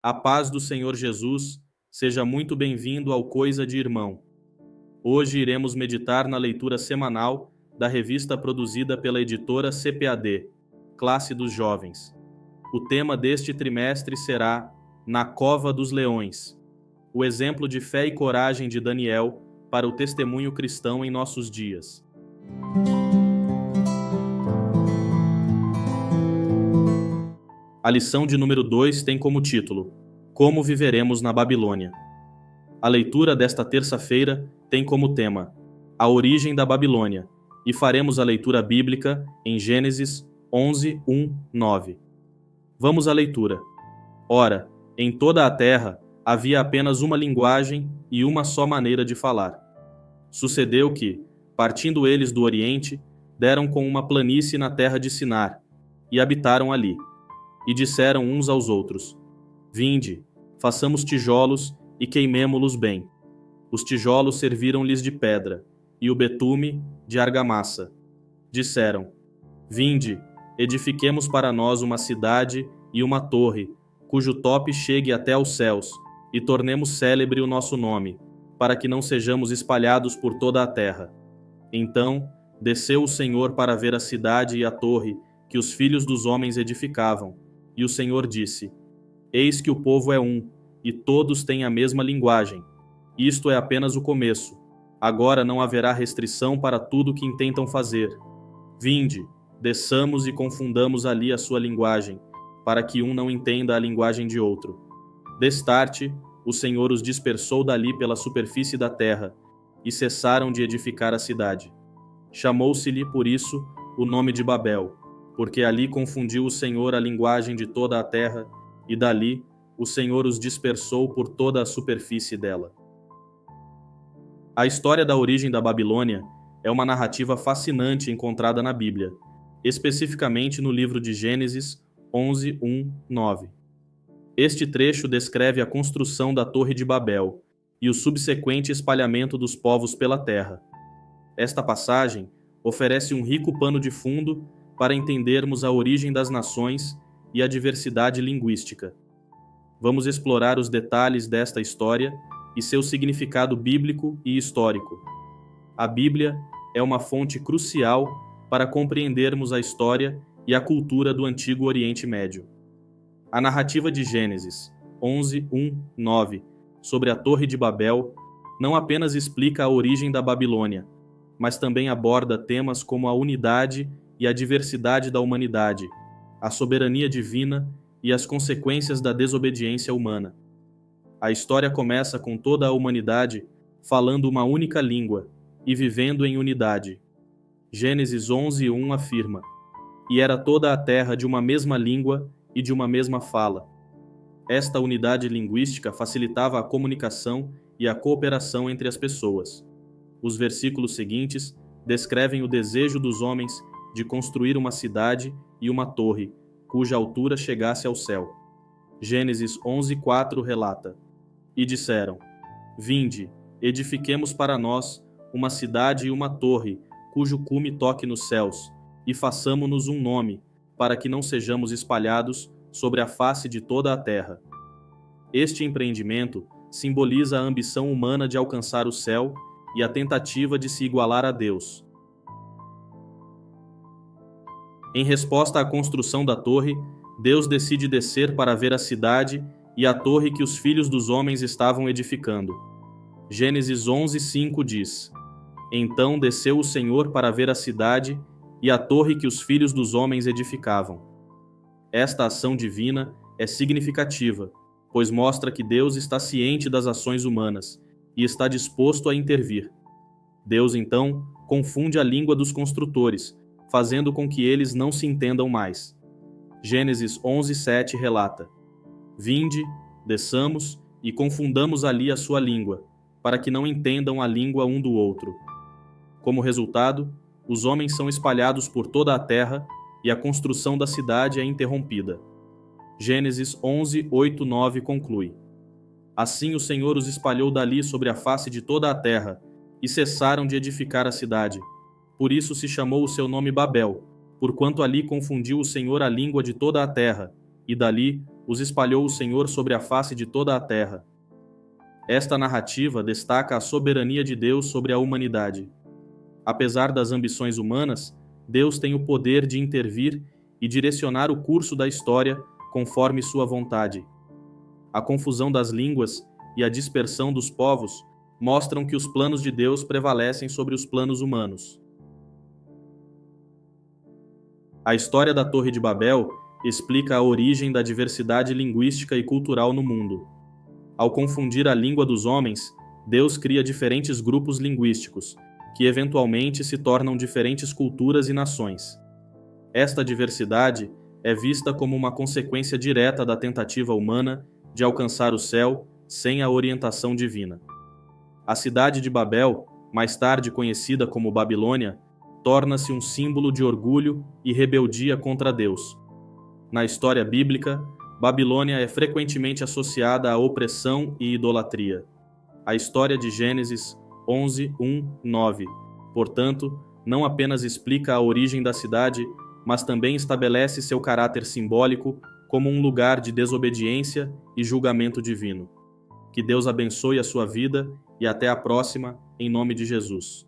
A paz do Senhor Jesus, seja muito bem-vindo ao Coisa de Irmão. Hoje iremos meditar na leitura semanal da revista produzida pela editora CPAD, Classe dos Jovens. O tema deste trimestre será Na Cova dos Leões, o exemplo de fé e coragem de Daniel para o testemunho cristão em nossos dias. A lição de número 2 tem como título: Como viveremos na Babilônia. A leitura desta terça-feira tem como tema a origem da Babilônia, e faremos a leitura bíblica em Gênesis 11, 1, 9. Vamos à leitura. Ora, em toda a terra havia apenas uma linguagem e uma só maneira de falar. Sucedeu que, partindo eles do Oriente, deram com uma planície na terra de Sinar, e habitaram ali. E disseram uns aos outros: Vinde, façamos tijolos e queimemo-los bem. Os tijolos serviram-lhes de pedra, e o betume de argamassa. Disseram: Vinde, edifiquemos para nós uma cidade e uma torre, cujo tope chegue até aos céus, e tornemos célebre o nosso nome, para que não sejamos espalhados por toda a terra. Então desceu o Senhor para ver a cidade e a torre que os filhos dos homens edificavam. E o Senhor disse: Eis que o povo é um, e todos têm a mesma linguagem. Isto é apenas o começo. Agora não haverá restrição para tudo o que intentam fazer. Vinde, desçamos e confundamos ali a sua linguagem, para que um não entenda a linguagem de outro. Destarte, o Senhor os dispersou dali pela superfície da terra, e cessaram de edificar a cidade. Chamou-se-lhe por isso o nome de Babel, porque ali confundiu o Senhor a linguagem de toda a terra, e dali o Senhor os dispersou por toda a superfície dela. A história da origem da Babilônia é uma narrativa fascinante encontrada na Bíblia, especificamente no livro de Gênesis 11, 1, 9. Este trecho descreve a construção da Torre de Babel e o subsequente espalhamento dos povos pela terra. Esta passagem oferece um rico pano de fundo para entendermos a origem das nações e a diversidade linguística. Vamos explorar os detalhes desta história e seu significado bíblico e histórico. A Bíblia é uma fonte crucial para compreendermos a história e a cultura do Antigo Oriente Médio. A narrativa de Gênesis 11, 1, 9 sobre a Torre de Babel não apenas explica a origem da Babilônia, mas também aborda temas como a unidade e a diversidade da humanidade, a soberania divina e as consequências da desobediência humana. A história começa com toda a humanidade falando uma única língua e vivendo em unidade. Gênesis 11, 1 afirma: E era toda a terra de uma mesma língua e de uma mesma fala. Esta unidade linguística facilitava a comunicação e a cooperação entre as pessoas. Os versículos seguintes descrevem o desejo dos homens de construir uma cidade e uma torre, cuja altura chegasse ao céu. Gênesis 11:4 relata: E disseram: Vinde, edifiquemos para nós uma cidade e uma torre, cujo cume toque nos céus, e façamo-nos um nome, para que não sejamos espalhados sobre a face de toda a terra. Este empreendimento simboliza a ambição humana de alcançar o céu e a tentativa de se igualar a Deus. Em resposta à construção da torre, Deus decide descer para ver a cidade e a torre que os filhos dos homens estavam edificando. Gênesis 11:5 diz: Então desceu o Senhor para ver a cidade e a torre que os filhos dos homens edificavam. Esta ação divina é significativa, pois mostra que Deus está ciente das ações humanas e está disposto a intervir. Deus, então, confunde a língua dos construtores, fazendo com que eles não se entendam mais. Gênesis 11:7 relata: Vinde, desçamos e confundamos ali a sua língua, para que não entendam a língua um do outro. Como resultado, os homens são espalhados por toda a terra e a construção da cidade é interrompida. Gênesis 11, 8, 9 conclui: Assim o Senhor os espalhou dali sobre a face de toda a terra, e cessaram de edificar a cidade. Por isso se chamou o seu nome Babel, porquanto ali confundiu o Senhor a língua de toda a terra, e dali os espalhou o Senhor sobre a face de toda a terra. Esta narrativa destaca a soberania de Deus sobre a humanidade. Apesar das ambições humanas, Deus tem o poder de intervir e direcionar o curso da história conforme sua vontade. A confusão das línguas e a dispersão dos povos mostram que os planos de Deus prevalecem sobre os planos humanos. A história da Torre de Babel explica a origem da diversidade linguística e cultural no mundo. Ao confundir a língua dos homens, Deus cria diferentes grupos linguísticos, que eventualmente se tornam diferentes culturas e nações. Esta diversidade é vista como uma consequência direta da tentativa humana de alcançar o céu sem a orientação divina. A cidade de Babel, mais tarde conhecida como Babilônia, torna-se um símbolo de orgulho e rebeldia contra Deus. Na história bíblica, Babilônia é frequentemente associada à opressão e idolatria. A história de Gênesis 11, 1, 9, portanto, não apenas explica a origem da cidade, mas também estabelece seu caráter simbólico como um lugar de desobediência e julgamento divino. Que Deus abençoe a sua vida e até a próxima, em nome de Jesus.